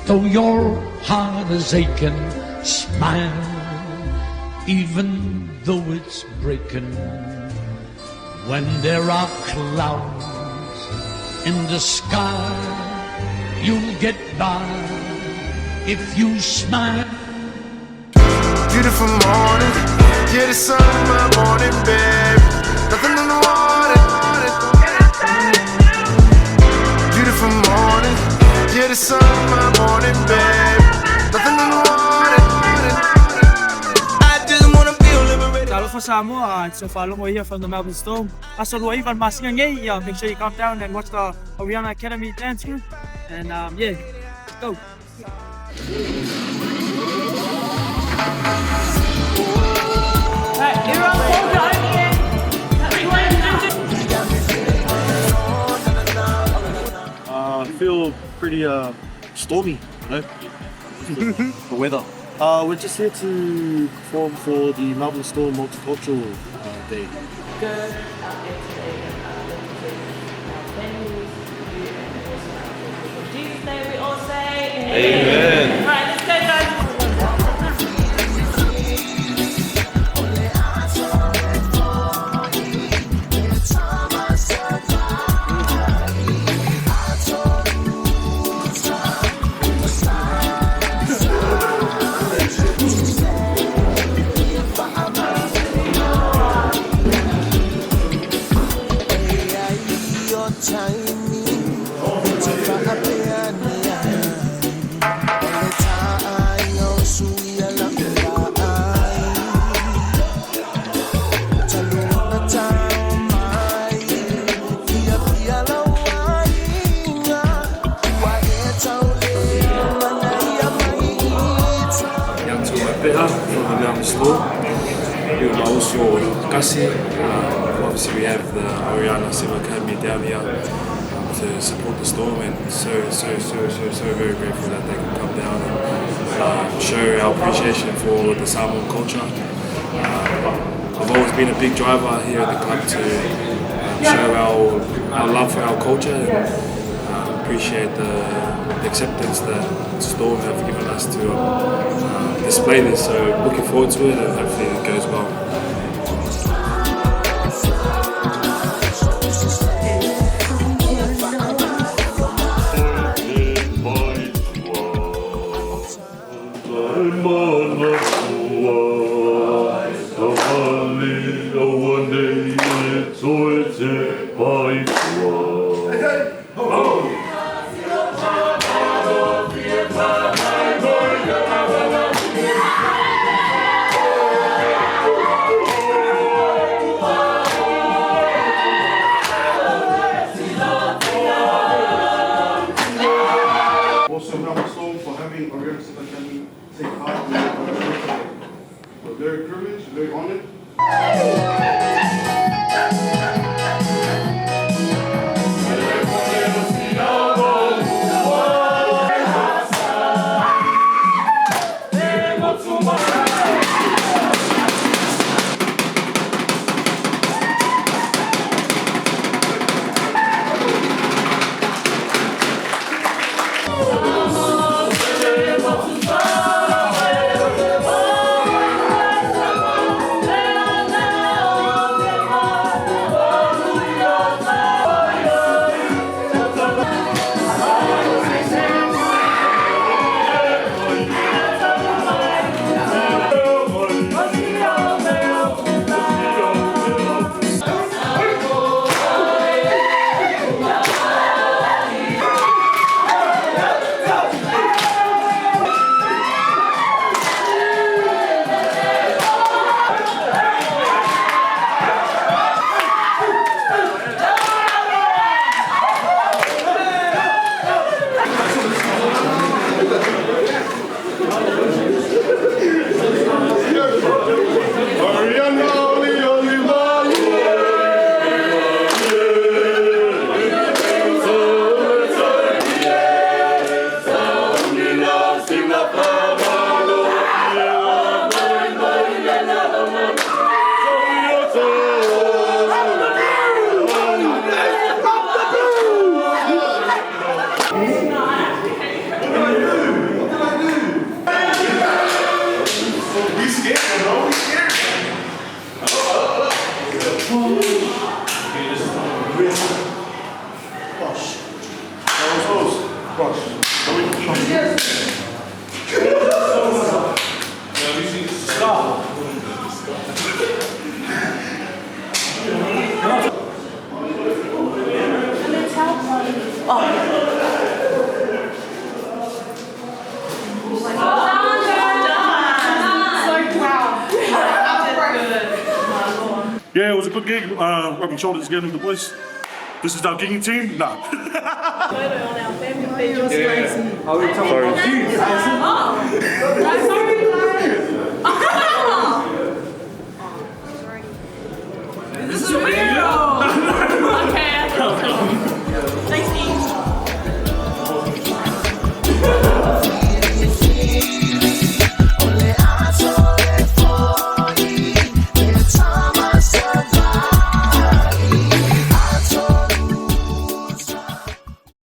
Though your heart is aching, smile, even though it's breaking. When there are clouds in the sky, you'll get by if you smile. Beautiful morning, yeah, the sun in my morning, babe. Nothing in the water. Beautiful morning, yeah, the sun in my morning, babe. Nothing in the water. I just wanna feel liberated. Lalo for Samoa, so follow me here from the Melbourne Storm. Also, even Masingange, make sure you come down and watch the Oriana Academy dance group. And yeah, let's go. I feel pretty stormy, you know, the weather. We're just here to perform for the Melbourne Storm Multicultural Day. Good out there today and looking to venues, Jesus' name we all say Amen. Right, let's go guys. From the Melbourne Storm. You know, also Kasi. Obviously, we have the Oriana Civil Academy down here to support the Storm, and so very grateful that they can come down and show our appreciation for the Samoan culture. I've always been a big driver here at the club to show our love for our culture and appreciate the acceptance that Storm have given us to display this. So looking forward to it, and hopefully it goes well. Also, Melbourne Storm for having Oriana Civil Academy take part in the We're very privileged, very honored. Yeah, it was a good gig. Rubbing shoulders again with the boys. This is our gigging team? Nah. Photo on our family page. Sorry.